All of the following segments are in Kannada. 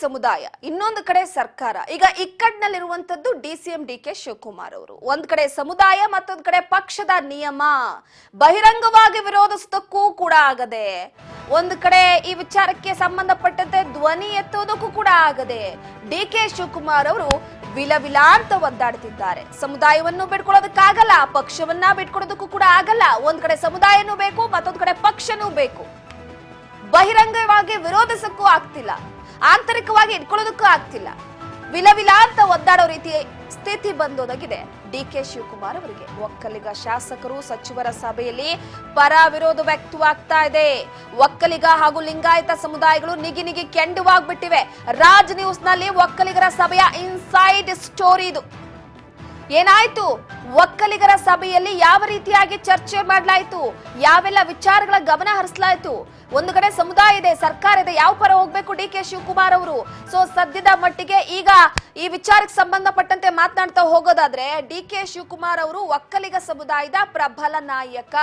ಸಮುದಾಯ, ಇನ್ನೊಂದು ಕಡೆ ಸರ್ಕಾರ. ಈಗ ಇಕ್ಕಟ್ಟಿನಲ್ಲಿರುವಂತದ್ದು ಡಿಸಿಎಂ ಡಿಕೆ ಶಿವಕುಮಾರ್ ಅವರು. ಒಂದ್ ಕಡೆ ಸಮುದಾಯ, ಮತ್ತೊಂದ್ ಕಡೆ ಪಕ್ಷದ ನಿಯಮ. ಬಹಿರಂಗವಾಗಿ ವಿರೋಧಿಸೋದಕ್ಕೂ ಕೂಡ ಆಗದೆ, ಒಂದ್ ಕಡೆ ಈ ವಿಚಾರಕ್ಕೆ ಸಂಬಂಧಪಟ್ಟಂತೆ ಧ್ವನಿ ಎತ್ತೋದಕ್ಕೂ ಕೂಡ ಆಗದೆ ಡಿಕೆ ಶಿವಕುಮಾರ್ ಅವರು ವಿಲವಿಲ ಅಂತ ಒದ್ದಾಡ್ತಿದ್ದಾರೆ. ಸಮುದಾಯವನ್ನು ಬಿಟ್ಕೊಳ್ಳೋದಕ್ಕಾಗಲ್ಲ, ಪಕ್ಷವನ್ನ ಬಿಟ್ಕೊಡೋದಕ್ಕೂ ಕೂಡ ಆಗಲ್ಲ. ಒಂದ್ ಕಡೆ ಸಮುದಾಯನೂ ಬೇಕು, ಮತ್ತೊಂದ್ ಕಡೆ ಪಕ್ಷನೂ ಬೇಕು. ಬಹಿರಂಗವಾಗಿ ವಿರೋಧಿಸಕ್ಕೂ ಆಗ್ತಿಲ್ಲ, ಆಂತರಿಕವಾಗಿ ಇಟ್ಕೊಳ್ಳೋದಕ್ಕೂ ಆಗ್ತಿಲ್ಲ. ವಿಲವಿಲ ಅಂತ ಒದ್ದಾಡೋ ರೀತಿ ಸ್ಥಿತಿ ಬಂದೋದಾಗಿದೆ ಡಿಕೆ ಶಿವಕುಮಾರ್ ಅವರಿಗೆ. ಒಕ್ಕಲಿಗ ಶಾಸಕರು ಸಚಿವರ ಸಭೆಯಲ್ಲಿ ಪರ ವಿರೋಧ ವ್ಯಕ್ತವಾಗ್ತಾ ಇದೆ. ಒಕ್ಕಲಿಗ ಹಾಗೂ ಲಿಂಗಾಯತ ಸಮುದಾಯಗಳು ನಿಗಿ ಕೆಂಡುವಾಗ್ಬಿಟ್ಟಿವೆ. ರಾಜ್ ನ್ಯೂಸ್ ನಲ್ಲಿ ಒಕ್ಕಲಿಗರ ಸಭೆಯ ಇನ್ಸೈಡ್ ಸ್ಟೋರಿ ಇದು. ಏನಾಯ್ತು? ಒಕ್ಕಲಿಗರ ಸಭೆಯಲ್ಲಿ ಯಾವ ರೀತಿಯಾಗಿ ಚರ್ಚೆ ಮಾಡಲಾಯಿತು, ಯಾವೆಲ್ಲ ವಿಚಾರಗಳ ಗಮನ ಹರಿಸಲಾಯಿತು. ಒಂದು ಕಡೆ ಸಮುದಾಯ ಇದೆ, ಸರ್ಕಾರ ಇದೆ, ಯಾವ ಪರ ಹೋಗ್ಬೇಕು ಡಿಕೆ ಶಿವಕುಮಾರ್ ಅವರು? ಸೊ ಸದ್ಯದ ಮಟ್ಟಿಗೆ ಈಗ ಈ ವಿಚಾರಕ್ಕೆ ಸಂಬಂಧಪಟ್ಟಂತೆ ಮಾತನಾಡ್ತಾ ಹೋಗೋದಾದ್ರೆ, ಡಿಕೆ ಶಿವಕುಮಾರ್ ಅವರು ಒಕ್ಕಲಿಗ ಸಮುದಾಯದ ಪ್ರಬಲ ನಾಯಕ.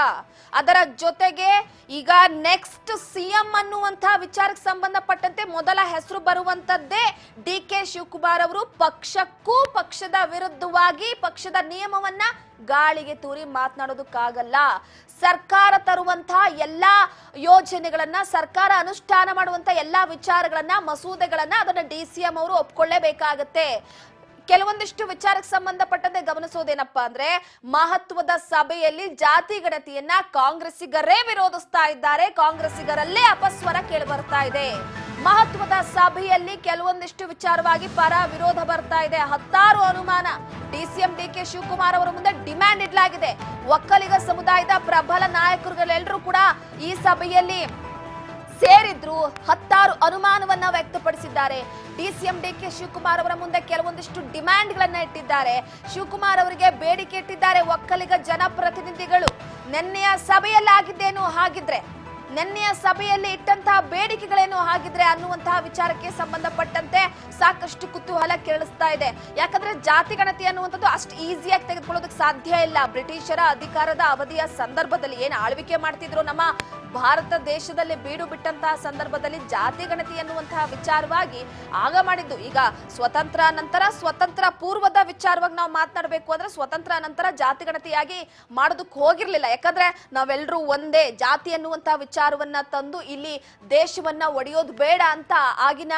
ಅದರ ಜೊತೆಗೆ ಈಗ ನೆಕ್ಸ್ಟ್ ಸಿಎಂ ಅನ್ನುವಂತಹ ವಿಚಾರಕ್ಕೆ ಸಂಬಂಧಪಟ್ಟಂತೆ ಮೊದಲ ಹೆಸರು ಬರುವಂತದ್ದೇ ಡಿಕೆ ಶಿವಕುಮಾರ್ ಅವರು. ಪಕ್ಷಕ್ಕೂ ಪಕ್ಷದ ವಿರುದ್ಧವಾಗಿ ಪಕ್ಷದ ನಿಯಮವನ್ನ ಗಾಳಿಗೆ ತೂರಿ ಮಾತನಾಡೋದಕ್ಕಾಗಲ್ಲ. ಸರ್ಕಾರ ತರುವಂತಹ ಎಲ್ಲಾ ಯೋಜನೆಗಳನ್ನ, ಸರ್ಕಾರ ಅನುಷ್ಠಾನ ಮಾಡುವಂತಹ ಎಲ್ಲಾ ವಿಚಾರಗಳನ್ನ, ಮಸೂದೆಗಳನ್ನ ಅದನ್ನ ಡಿಸಿಎಂ ಅವರು ಒಪ್ಕೊಳ್ಳೇಬೇಕಾಗತ್ತೆ. ಕೆಲವೊಂದಿಷ್ಟು ವಿಚಾರಕ್ಕೆ ಸಂಬಂಧಪಟ್ಟಂತೆ ಗಮನಿಸೋದೇನಪ್ಪಾ ಅಂದ್ರೆ, ಮಹತ್ವದ ಸಭೆಯಲ್ಲಿ ಜಾತಿ ಗಣತಿಯನ್ನ ಕಾಂಗ್ರೆಸ್ಸಿಗರೇ ವಿರೋಧಿಸ್ತಾ ಇದ್ದಾರೆ. ಕಾಂಗ್ರೆಸ್ಸಿಗರಲ್ಲೇ ಅಪಸ್ವರ ಕೇಳಿ ಬರ್ತಾ ಇದೆ. ಮಹತ್ವದ ಸಭೆಯಲ್ಲಿ ಕೆಲವೊಂದಿಷ್ಟು ವಿಚಾರವಾಗಿ ಪರ ವಿರೋಧ ಬರ್ತಾ ಇದೆ. ಹತ್ತಾರು ಅನುಮಾನ ಡಿಸಿಎಂ ಡಿಕೆ ಶಿವಕುಮಾರ್ ಅವರ ಮುಂದೆ ಡಿಮ್ಯಾಂಡ್ ಇಡಲಾಗಿದೆ. ಒಕ್ಕಲಿಗ ಸಮುದಾಯದ ಪ್ರಬಲ ನಾಯಕರುಗಳೆಲ್ಲರೂ ಕೂಡ ಈ ಸಭೆಯಲ್ಲಿ ಸೇರಿದ್ರು. ಹತ್ತಾರು ಅನುಮಾನವನ್ನ ವ್ಯಕ್ತಪಡಿಸಿದ್ದಾರೆ. ಡಿಸಿಎಂ ಡಿಕೆ ಶಿವಕುಮಾರ್ ಅವರ ಮುಂದೆ ಕೆಲವೊಂದಿಷ್ಟು ಡಿಮ್ಯಾಂಡ್ ಗಳನ್ನ ಇಟ್ಟಿದ್ದಾರೆ. ಶಿವಕುಮಾರ್ ಅವರಿಗೆ ಬೇಡಿಕೆ ಇಟ್ಟಿದ್ದಾರೆ ಒಕ್ಕಲಿಗ ಜನಪ್ರತಿನಿಧಿಗಳು. ನಿನ್ನೆಯ ಸಭೆಯಲ್ಲಿ ಆಗಿದ್ದೇನು ಹಾಗಿದ್ರೆ, ನಿನ್ನೆಯ ಸಭೆಯಲ್ಲಿ ಇಟ್ಟಂತಹ ಬೇಡಿಕೆಗಳೇನು ಹಾಗಿದ್ರೆ ಅನ್ನುವಂತಹ ವಿಚಾರಕ್ಕೆ ಸಂಬಂಧಪಟ್ಟಂತೆ ಸಾಕಷ್ಟು ಕುತೂಹಲ ಕೇಳಿಸ್ತಾ ಇದೆ. ಯಾಕಂದ್ರೆ ಜಾತಿ ಗಣತಿ ಅನ್ನುವಂಥದ್ದು ಅಷ್ಟು ಈಸಿಯಾಗಿ ತೆಗೆದುಕೊಳ್ಳೋದಕ್ಕೆ ಸಾಧ್ಯ ಇಲ್ಲ. ಬ್ರಿಟಿಷರ ಅಧಿಕಾರದ ಅವಧಿಯ ಸಂದರ್ಭದಲ್ಲಿ ಏನು ಆಳ್ವಿಕೆ ಮಾಡ್ತಿದ್ರು ನಮ್ಮ ಭಾರತ ದೇಶದಲ್ಲಿ ಬೀಡು ಬಿಟ್ಟಂತಹ ಸಂದರ್ಭದಲ್ಲಿ ಜಾತಿ ಗಣತಿ ಅನ್ನುವಂತಹ ವಿಚಾರವಾಗಿ ಆಗ ಮಾಡಿದ್ದು. ಈಗ ಸ್ವತಂತ್ರ ನಂತರ, ಸ್ವತಂತ್ರ ಪೂರ್ವದ ವಿಚಾರವಾಗಿ ನಾವು ಮಾತನಾಡಬೇಕು ಅಂದ್ರೆ ಸ್ವತಂತ್ರ ನಂತರ ಜಾತಿ ಗಣತಿಯಾಗಿ ಮಾಡೋದಕ್ಕೆ ಹೋಗಿರ್ಲಿಲ್ಲ. ಯಾಕಂದ್ರೆ ನಾವೆಲ್ಲರೂ ಒಂದೇ ಜಾತಿ ಅನ್ನುವಂತಹ ವಿಚಾರವನ್ನ ತಂದು ಇಲ್ಲಿ ದೇಶವನ್ನ ಒಡೆಯೋದು ಬೇಡ ಅಂತ ಆಗಿನ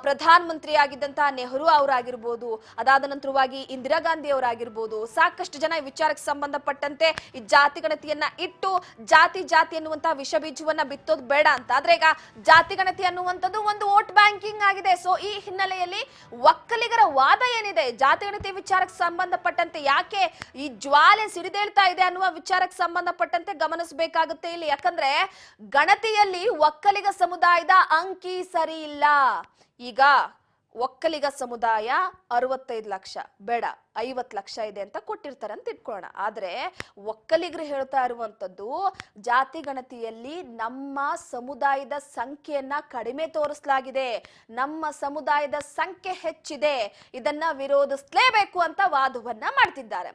ಪ್ರಧಾನ ಮಂತ್ರಿ ಆಗಿದ್ದಂತಹ ನೆಹರು ಅವರಾಗಿರ್ಬೋದು, ಅದಾದ ನಂತರವಾಗಿ ಇಂದಿರಾ ಗಾಂಧಿ ಅವರಾಗಿರ್ಬೋದು, ಸಾಕಷ್ಟು ಜನ ಈ ವಿಚಾರಕ್ಕೆ ಸಂಬಂಧಪಟ್ಟಂತೆ ಈ ಜಾತಿ ಗಣತಿಯನ್ನ ಇಟ್ಟು ಜಾತಿ ಅನ್ನುವಂತಹ ವಿಷ ಬೀಜವನ್ನ ಬಿತ್ತೋದು ಬೇಡ ಅಂತ. ಆದ್ರೆ ಈಗ ಜಾತಿ ಗಣತಿ ಅನ್ನುವಂಥದ್ದು ಒಂದು ವೋಟ್ ಬ್ಯಾಂಕಿಂಗ್ ಆಗಿದೆ. ಸೊ ಈ ಹಿನ್ನೆಲೆಯಲ್ಲಿ ಒಕ್ಕಲಿಗರ ವಾದ ಏನಿದೆ, ಜಾತಿ ಗಣತಿ ವಿಚಾರಕ್ಕೆ ಸಂಬಂಧಪಟ್ಟಂತೆ ಯಾಕೆ ಈ ಜ್ವಾಲೆ ಸಿಡಿದೇಳ್ತಾ ಇದೆ ಅನ್ನುವ ವಿಚಾರಕ್ಕೆ ಸಂಬಂಧಪಟ್ಟಂತೆ ಗಮನಿಸಬೇಕಾಗುತ್ತೆ ಇಲ್ಲಿ. ಯಾಕಂದ್ರೆ ಗಣತಿಯಲ್ಲಿ ಒಕ್ಕಲಿಗ ಸಮುದಾಯದ ಅಂಕಿ ಸರಿ ಇಲ್ಲ. ಈಗ ಒಕ್ಕಲಿಗ ಸಮುದಾಯ 65 ಲಕ್ಷ ಬೇಡ 50 ಲಕ್ಷ ಇದೆ ಅಂತ ಕೊಟ್ಟಿರ್ತಾರೆ ಅಂತ ಇಟ್ಕೊಳ್ಳೋಣ. ಆದ್ರೆ ಒಕ್ಕಲಿಗರು ಹೇಳ್ತಾ ಇರುವಂತದ್ದು ಜಾತಿ ಗಣತಿಯಲ್ಲಿ ನಮ್ಮ ಸಮುದಾಯದ ಸಂಖ್ಯೆಯನ್ನ ಕಡಿಮೆ ತೋರಿಸಲಾಗಿದೆ, ನಮ್ಮ ಸಮುದಾಯದ ಸಂಖ್ಯೆ ಹೆಚ್ಚಿದೆ, ಇದನ್ನ ವಿರೋಧಿಸಲೇಬೇಕು ಅಂತ ವಾದವನ್ನ ಮಾಡ್ತಿದ್ದಾರೆ.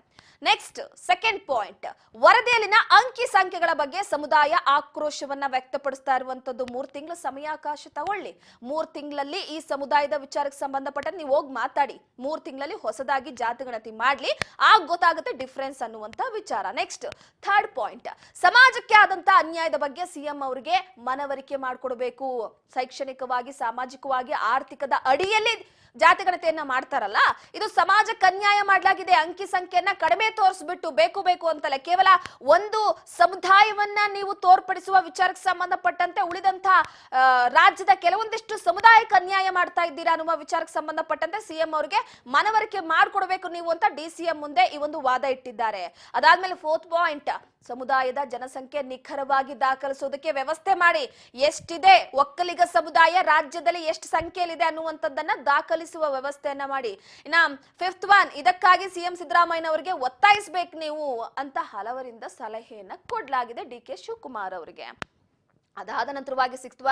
ನೆಕ್ಸ್ಟ್ ಸೆಕೆಂಡ್ ಪಾಯಿಂಟ್, ವರದಿಯಲ್ಲಿನ ಅಂಕಿ ಸಂಖ್ಯೆಗಳ ಬಗ್ಗೆ ಸಮುದಾಯ ಆಕ್ರೋಶವನ್ನ ವ್ಯಕ್ತಪಡಿಸ್ತಾ ಇರುವಂತದ್ದು. 3 ತಿಂಗಳ ಸಮಯಾವಕಾಶ ತಗೊಳ್ಳಿ. 3 ತಿಂಗಳಲ್ಲಿ ಈ ಸಮುದಾಯದ ವಿಚಾರಕ್ಕೆ ಸಂಬಂಧಪಟ್ಟಂತೆ ನೀವು ಹೋಗಿ ಮಾತಾಡಿ. 3 ತಿಂಗಳಲ್ಲಿ ಹೊಸದಾಗಿ ಜಾತಿ ಗಣತಿ ಮಾಡ್ಲಿ, ಆಗ ಗೊತ್ತಾಗುತ್ತೆ ಡಿಫರೆನ್ಸ್ ಅನ್ನುವಂತ ವಿಚಾರ. ನೆಕ್ಸ್ಟ್ ಥರ್ಡ್ ಪಾಯಿಂಟ್, ಸಮಾಜಕ್ಕೆ ಆದಂತ ಅನ್ಯಾಯದ ಬಗ್ಗೆ ಸಿಎಂ ಅವರಿಗೆ ಮನವರಿಕೆ ಮಾಡಿಕೊಡಬೇಕು. ಶೈಕ್ಷಣಿಕವಾಗಿ, ಸಾಮಾಜಿಕವಾಗಿ, ಆರ್ಥಿಕದ ಅಡಿಯಲ್ಲಿ ಜಾತಿ ಗಣತಿಯನ್ನ ಮಾಡ್ತಾರಲ್ಲ, ಇದು ಸಮಾಜಕ್ಕೆ ಅನ್ಯಾಯ ಮಾಡಲಾಗಿದೆ. ಅಂಕಿ ಸಂಖ್ಯೆಯನ್ನ ಕಡಿಮೆ ತೋರಿಸ್ಬಿಟ್ಟು ಬೇಕು ಅಂತಲ್ಲ, ಕೇವಲ ಒಂದು ಸಮುದಾಯವನ್ನ ನೀವು ತೋರ್ಪಡಿಸುವ ವಿಚಾರಕ್ಕೆ ಸಂಬಂಧಪಟ್ಟಂತೆ ಉಳಿದಂತಹ ರಾಜ್ಯದ ಕೆಲವೊಂದಿಷ್ಟು ಸಮುದಾಯಕ್ಕೆ ಅನ್ಯಾಯ ಮಾಡ್ತಾ ಇದ್ದೀರಾ ಅನ್ನುವ ವಿಚಾರಕ್ಕೆ ಸಂಬಂಧಪಟ್ಟಂತೆ ಸಿಎಂ ಅವರಿಗೆ ಮನವರಿಕೆ ಮಾಡ್ಕೊಡ್ಬೇಕು ನೀವು ಅಂತ ಡಿಸಿಎಂ ಮುಂದೆ ಈ ಒಂದು ವಾದ ಇಟ್ಟಿದ್ದಾರೆ. ಅದಾದ್ಮೇಲೆ ಫೋರ್ತ್ ಪಾಯಿಂಟ್, ಸಮುದಾಯದ ಜನಸಂಖ್ಯೆ ನಿಖರವಾಗಿ ದಾಖಲಿಸೋದಕ್ಕೆ ವ್ಯವಸ್ಥೆ ಮಾಡಿ. ಎಷ್ಟಿದೆ ಒಕ್ಕಲಿಗ ಸಮುದಾಯ ರಾಜ್ಯದಲ್ಲಿ ಎಷ್ಟು ಸಂಖ್ಯೆಯಲ್ಲಿದೆ ಅನ್ನುವಂಥದ್ದನ್ನ ದಾಖಲಿಸುವ ವ್ಯವಸ್ಥೆಯನ್ನ ಮಾಡಿ. ಇನ್ನ ಫಿಫ್ತ್ ಒನ್, ಇದಕ್ಕಾಗಿ ಸಿಎಂ ಸಿದ್ದರಾಮಯ್ಯನವರಿಗೆ ಒತ್ತಾಯಿಸಬೇಕು ನೀವು ಅಂತ ಹಲವರಿಂದ ಸಲಹೆಯನ್ನ ಕೊಡಲಾಗಿದೆ ಡಿಕೆ ಶಿವಕುಮಾರ್ ಅವರಿಗೆ. ಅದಾದ ನಂತರವಾಗಿ 6th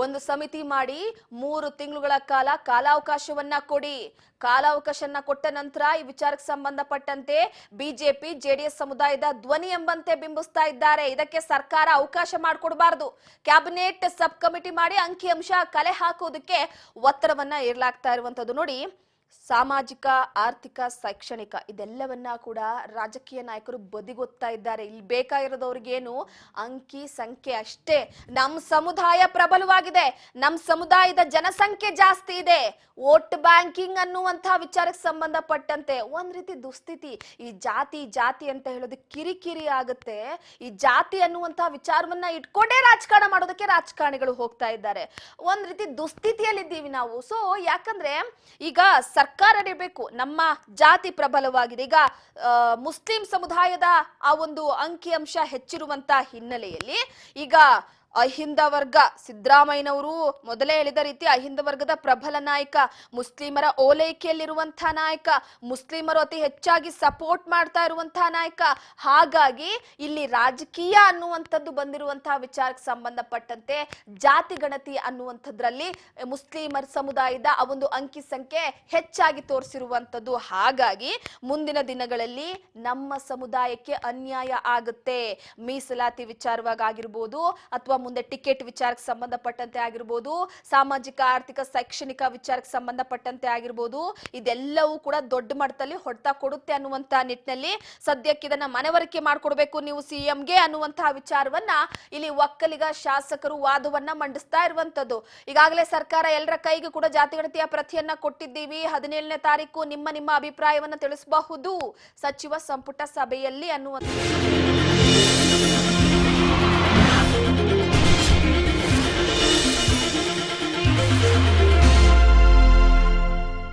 ಒಂದು ಸಮಿತಿ ಮಾಡಿ 3 ತಿಂಗಳುಗಳ ಕಾಲ ಕಾಲಾವಕಾಶವನ್ನ ಕೊಡಿ. ಕಾಲಾವಕಾಶವನ್ನ ಕೊಟ್ಟ ನಂತರ ಈ ವಿಚಾರಕ್ಕೆ ಸಂಬಂಧಪಟ್ಟಂತೆ ಬಿಜೆಪಿ ಜೆಡಿಎಸ್ ಸಮುದಾಯದ ಧ್ವನಿ ಎಂಬಂತೆ ಬಿಂಬಿಸ್ತಾ ಇದ್ದಾರೆ. ಇದಕ್ಕೆ ಸರ್ಕಾರ ಅವಕಾಶ ಮಾಡಿಕೊಡಬಾರದು. ಕ್ಯಾಬಿನೆಟ್ ಸಬ್ ಕಮಿಟಿ ಮಾಡಿ ಅಂಕಿಅಂಶ ಕಲೆ ಹಾಕೋದಕ್ಕೆ ಒತ್ತಡವನ್ನ ಏರ್ಲಾಗ್ತಾ ಇರುವಂತದ್ದು. ನೋಡಿ, ಸಾಮಾಜಿಕ, ಆರ್ಥಿಕ, ಶೈಕ್ಷಣಿಕ ಇದೆಲ್ಲವನ್ನ ಕೂಡ ರಾಜಕೀಯ ನಾಯಕರು ಬದಿಗೊತ್ತಾ ಇದ್ದಾರೆ. ಇಲ್ಲಿ ಬೇಕಾಗಿರೋದವ್ರಿಗೇನು ಅಂಕಿ ಸಂಖ್ಯೆ ಅಷ್ಟೇ. ನಮ್ಮ ಸಮುದಾಯ ಪ್ರಬಲವಾಗಿದೆ, ನಮ್ಮ ಸಮುದಾಯದ ಜನಸಂಖ್ಯೆ ಜಾಸ್ತಿ ಇದೆ, ವೋಟ್ ಬ್ಯಾಂಕಿಂಗ್ ಅನ್ನುವಂತಹ ವಿಚಾರಕ್ಕೆ ಸಂಬಂಧಪಟ್ಟಂತೆ ಒಂದ್ ರೀತಿ ದುಸ್ಥಿತಿ. ಈ ಜಾತಿ ಅಂತ ಹೇಳೋದು ಕಿರಿಕಿರಿ ಆಗುತ್ತೆ. ಈ ಜಾತಿ ಅನ್ನುವಂತಹ ವಿಚಾರವನ್ನ ಇಟ್ಕೊಂಡೇ ರಾಜಕಾರಣ ಮಾಡೋದಕ್ಕೆ ರಾಜಕಾರಣಿಗಳು ಹೋಗ್ತಾ ಇದ್ದಾರೆ. ಒಂದ್ ರೀತಿ ದುಸ್ಥಿತಿಯಲ್ಲಿದ್ದೀವಿ ನಾವು. ಸೊ ಯಾಕಂದ್ರೆ ಈಗ ಸರ್ಕಾರ ಇರಬೇಕು, ನಮ್ಮ ಜಾತಿ ಪ್ರಬಲವಾಗಿದೆ. ಈಗ ಮುಸ್ಲಿಂ ಸಮುದಾಯದ ಆ ಒಂದು ಅಂಕಿಅಂಶ ಹೆಚ್ಚಿರುವಂತ ಹಿನ್ನೆಲೆಯಲ್ಲಿ ಈಗ ಅಹಿಂದ ವರ್ಗ, ಸಿದ್ದರಾಮಯ್ಯನವರು ಮೊದಲೇ ಹೇಳಿದ ರೀತಿ ಅಹಿಂದ ವರ್ಗದ ಪ್ರಬಲ ನಾಯಕ, ಮುಸ್ಲಿಮರ ಓಲೈಕೆಯಲ್ಲಿರುವಂತಹ ನಾಯಕ, ಮುಸ್ಲಿಮರು ಅತಿ ಹೆಚ್ಚಾಗಿ ಸಪೋರ್ಟ್ ಮಾಡ್ತಾ ಇರುವಂತಹ ನಾಯಕ. ಹಾಗಾಗಿ ಇಲ್ಲಿ ರಾಜಕೀಯ ಅನ್ನುವಂಥದ್ದು ಬಂದಿರುವಂತಹ ವಿಚಾರಕ್ಕೆ ಸಂಬಂಧಪಟ್ಟಂತೆ ಜಾತಿ ಗಣತಿ ಅನ್ನುವಂಥದ್ರಲ್ಲಿ ಮುಸ್ಲಿಮರ ಸಮುದಾಯದ ಆ ಒಂದು ಅಂಕಿ ಸಂಖ್ಯೆ ಹೆಚ್ಚಾಗಿ ತೋರಿಸಿರುವಂಥದ್ದು. ಹಾಗಾಗಿ ಮುಂದಿನ ದಿನಗಳಲ್ಲಿ ನಮ್ಮ ಸಮುದಾಯಕ್ಕೆ ಅನ್ಯಾಯ ಆಗುತ್ತೆ. ಮೀಸಲಾತಿ ವಿಚಾರವಾಗಿ ಆಗಿರ್ಬೋದು, ಅಥವಾ ಮುಂದೆ ಟಿಕೆಟ್ ವಿಚಾರಕ್ಕೆ ಸಂಬಂಧಪಟ್ಟಂತೆ ಆಗಿರ್ಬೋದು, ಸಾಮಾಜಿಕ, ಆರ್ಥಿಕ, ಶೈಕ್ಷಣಿಕ ವಿಚಾರಕ್ಕೆ ಸಂಬಂಧಪಟ್ಟಂತೆ ಆಗಿರ್ಬೋದು, ಇದೆಲ್ಲವೂ ಕೂಡ ದೊಡ್ಡ ಮಟ್ಟದಲ್ಲಿ ಹೊಡೆತ ಕೊಡುತ್ತೆ ಅನ್ನುವಂತ ನಿಟ್ಟಿನಲ್ಲಿ ಸದ್ಯಕ್ಕೆ ಇದನ್ನ ಮನವರಿಕೆ ಮಾಡ್ಕೊಡ್ಬೇಕು ನೀವು ಸಿಎಂಗೆ ಅನ್ನುವಂತಹ ವಿಚಾರವನ್ನ ಇಲ್ಲಿ ಒಕ್ಕಲಿಗ ಶಾಸಕರು ವಾದವನ್ನ ಮಂಡಿಸ್ತಾ ಇರುವಂತದ್ದು. ಈಗಾಗಲೇ ಸರ್ಕಾರ ಎಲ್ಲರ ಕೈಗೂ ಕೂಡ ಜಾತಿಗಣತಿಯ ಪ್ರತಿಯನ್ನ ಕೊಟ್ಟಿದ್ದೀವಿ, 17ನೇ ತಾರೀಕು ನಿಮ್ಮ ಅಭಿಪ್ರಾಯವನ್ನ ತಿಳಿಸಬಹುದು ಸಚಿವ ಸಂಪುಟ ಸಭೆಯಲ್ಲಿ ಅನ್ನುವಂಥ